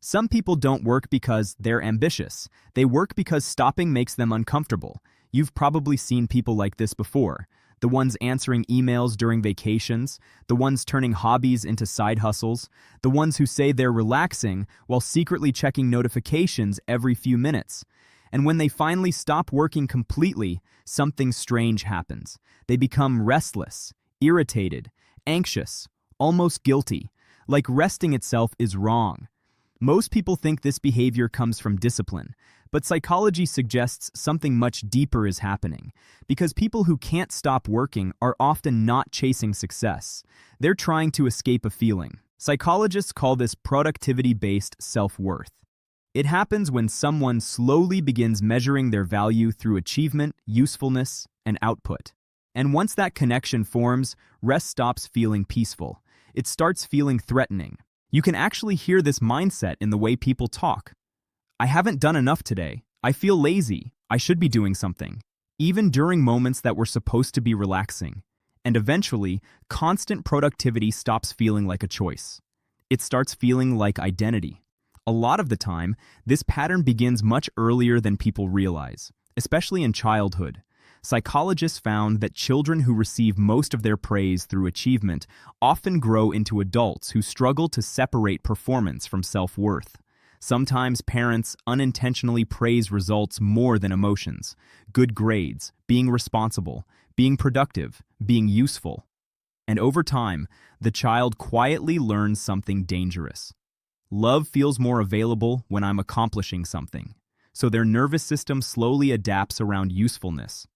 Some people don't work because they're ambitious. They work because stopping makes them uncomfortable. You've probably seen people like this before. The ones answering emails during vacations, the ones turning hobbies into side hustles, the ones who say they're relaxing while secretly checking notifications every few minutes. And when they finally stop working completely, something strange happens. They become restless, irritated, anxious, almost guilty, like resting itself is wrong. Most people think this behavior comes from discipline, but psychology suggests something much deeper is happening, because people who can't stop working are often not chasing success. They're trying to escape a feeling. Psychologists call this productivity-based self-worth. It happens when someone slowly begins measuring their value through achievement, usefulness, and output. And once that connection forms, rest stops feeling peaceful. It starts feeling threatening. You can actually hear this mindset in the way people talk. I haven't done enough today. I feel lazy. I should be doing something. Even during moments that were supposed to be relaxing. And eventually, constant productivity stops feeling like a choice. It starts feeling like identity. A lot of the time, this pattern begins much earlier than people realize, especially in childhood. Psychologists found that children who receive most of their praise through achievement often grow into adults who struggle to separate performance from self-worth. Sometimes parents unintentionally praise results more than emotions, good grades, being responsible, being productive, being useful. And over time, the child quietly learns something dangerous. Love feels more available when I'm accomplishing something, so their nervous system slowly adapts around usefulness.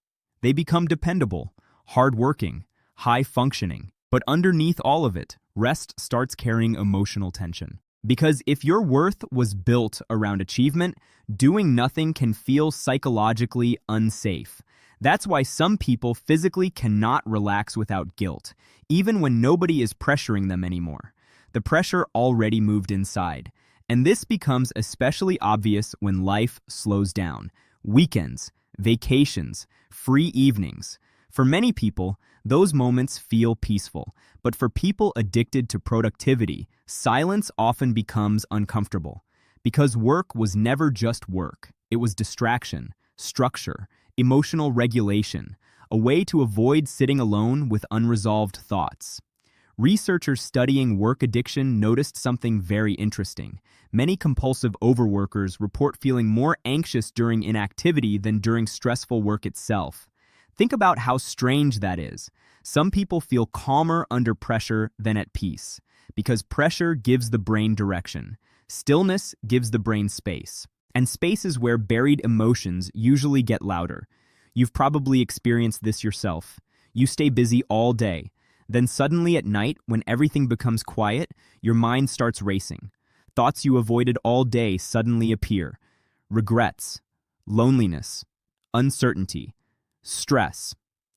They become dependable, hardworking, high-functioning, but underneath all of it, rest starts carrying emotional tension. Because if your worth was built around achievement, doing nothing can feel psychologically unsafe. That's why some people physically cannot relax without guilt, even when nobody is pressuring them anymore. The pressure already moved inside, and this becomes especially obvious when life slows down. Weekends, vacations, free evenings. For many people, those moments feel peaceful, but for people addicted to productivity, silence often becomes uncomfortable. Because work was never just work. It was distraction, structure, emotional regulation, a way to avoid sitting alone with unresolved thoughts. Researchers studying work addiction noticed something very interesting. Many compulsive overworkers report feeling more anxious during inactivity than during stressful work itself. Think about how strange that is. Some people feel calmer under pressure than at peace, because pressure gives the brain direction. Stillness gives the brain space, and space is where buried emotions usually get louder. You've probably experienced this yourself. You stay busy all day. Then suddenly at night, when everything becomes quiet, your mind starts racing. Thoughts you avoided all day suddenly appear. Regrets, loneliness, uncertainty, stress.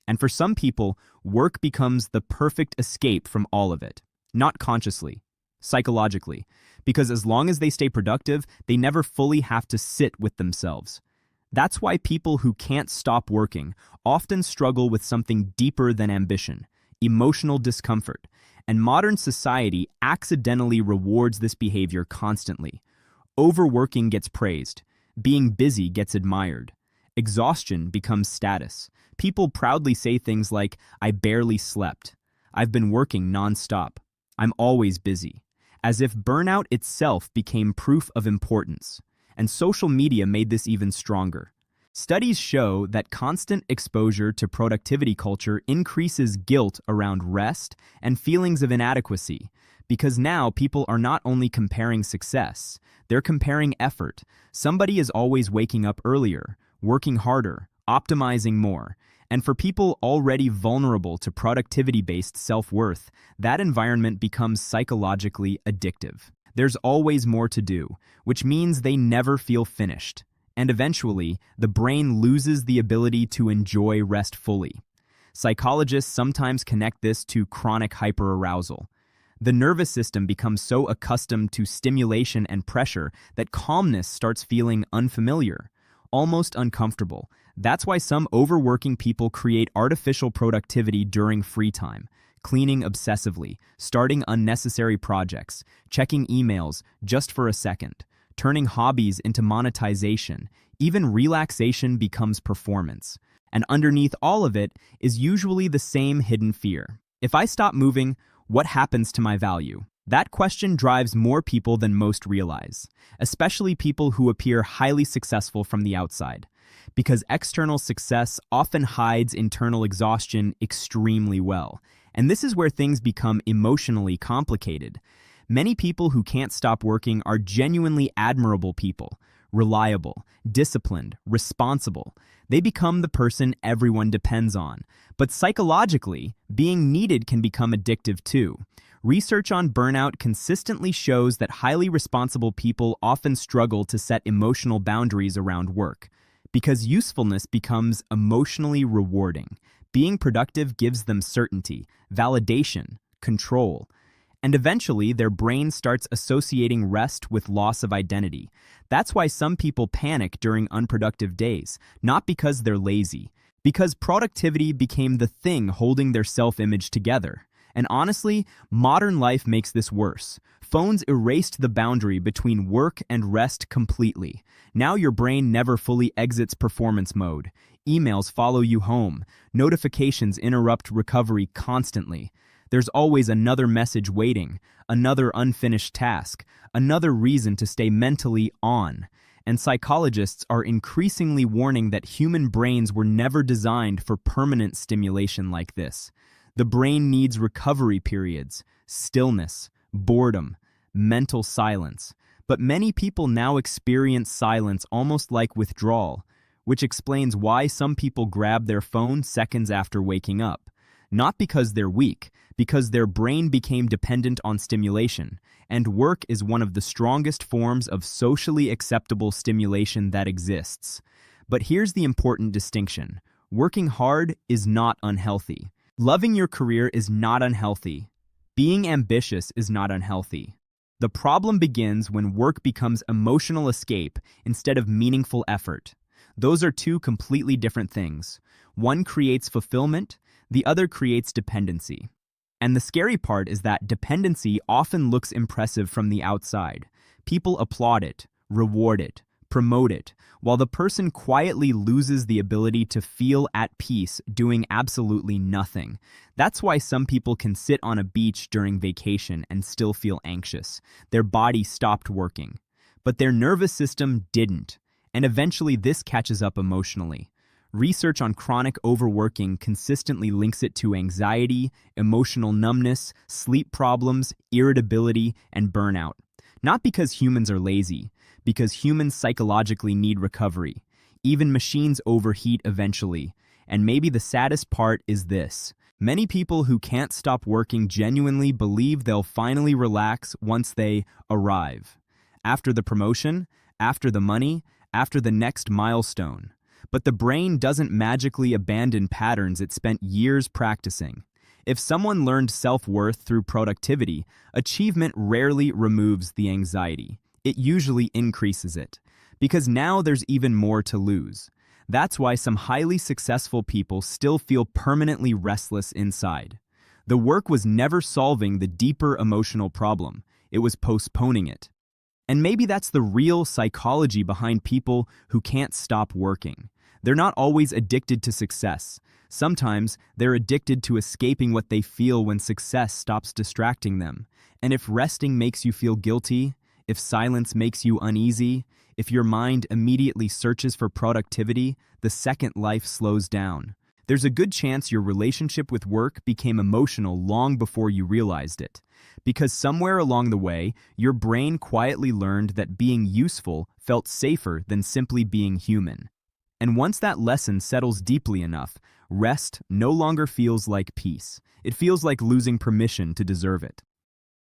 And for some people, work becomes the perfect escape from all of it. Not consciously, psychologically. Because as long as they stay productive, they never fully have to sit with themselves. That's why people who can't stop working often struggle with something deeper than ambition. Emotional discomfort, and modern society accidentally rewards this behavior constantly. Overworking gets praised, being busy gets admired, exhaustion becomes status. People proudly say things like, "I barely slept," "I've been working non-stop," "I'm always busy," as if burnout itself became proof of importance. And social media made this even stronger. Studies show that constant exposure to productivity culture increases guilt around rest and feelings of inadequacy, because now people are not only comparing success, they're comparing effort. Somebody is always waking up earlier, working harder, optimizing more. And for people already vulnerable to productivity-based self-worth, that environment becomes psychologically addictive. There's always more to do, which means they never feel finished. And eventually, the brain loses the ability to enjoy rest fully. Psychologists sometimes connect this to chronic hyperarousal. The nervous system becomes so accustomed to stimulation and pressure that calmness starts feeling unfamiliar, almost uncomfortable. That's why some overworking people create artificial productivity during free time, cleaning obsessively, starting unnecessary projects, checking emails just for a second, turning hobbies into monetization. Even relaxation becomes performance. And underneath all of it is usually the same hidden fear. If I stop moving, what happens to my value? That question drives more people than most realize, especially people who appear highly successful from the outside, because external success often hides internal exhaustion extremely well. And this is where things become emotionally complicated. Many people who can't stop working are genuinely admirable people, reliable, disciplined, responsible. They become the person everyone depends on. But psychologically, being needed can become addictive too. Research on burnout consistently shows that highly responsible people often struggle to set emotional boundaries around work, because usefulness becomes emotionally rewarding. Being productive gives them certainty, validation, control, and eventually their brain starts associating rest with loss of identity. That's why some people panic during unproductive days, not because they're lazy, because productivity became the thing holding their self-image together. And honestly, modern life makes this worse. Phones erased the boundary between work and rest completely. Now your brain never fully exits performance mode. Emails follow you home. Notifications interrupt recovery constantly. There's always another message waiting, another unfinished task, another reason to stay mentally on. And psychologists are increasingly warning that human brains were never designed for permanent stimulation like this. The brain needs recovery periods, stillness, boredom, mental silence. But many people now experience silence almost like withdrawal, which explains why some people grab their phone seconds after waking up. Not because they're weak, because their brain became dependent on stimulation, and work is one of the strongest forms of socially acceptable stimulation that exists. But here's the important distinction. Working hard is not unhealthy. Loving your career is not unhealthy. Being ambitious is not unhealthy. The problem begins when work becomes emotional escape instead of meaningful effort. Those are two completely different things. One creates fulfillment, the other creates dependency. And the scary part is that dependency often looks impressive from the outside. People applaud it, reward it, promote it, while the person quietly loses the ability to feel at peace doing absolutely nothing. That's why some people can sit on a beach during vacation and still feel anxious. Their body stopped working, but their nervous system didn't, and eventually this catches up emotionally. Research on chronic overworking consistently links it to anxiety, emotional numbness, sleep problems, irritability, and burnout. Not because humans are lazy, because humans psychologically need recovery. Even machines overheat eventually. And maybe the saddest part is this. Many people who can't stop working genuinely believe they'll finally relax once they arrive. After the promotion, after the money, after the next milestone. But the brain doesn't magically abandon patterns it spent years practicing. If someone learned self-worth through productivity, achievement rarely removes the anxiety. It usually increases it, because now there's even more to lose. That's why some highly successful people still feel permanently restless inside. The work was never solving the deeper emotional problem, it was postponing it. And maybe that's the real psychology behind people who can't stop working. They're not always addicted to success. Sometimes they're addicted to escaping what they feel when success stops distracting them. And if resting makes you feel guilty, if silence makes you uneasy, if your mind immediately searches for productivity, the second life slows down. There's a good chance your relationship with work became emotional long before you realized it. Because somewhere along the way, your brain quietly learned that being useful felt safer than simply being human. And once that lesson settles deeply enough, rest no longer feels like peace. It feels like losing permission to deserve it.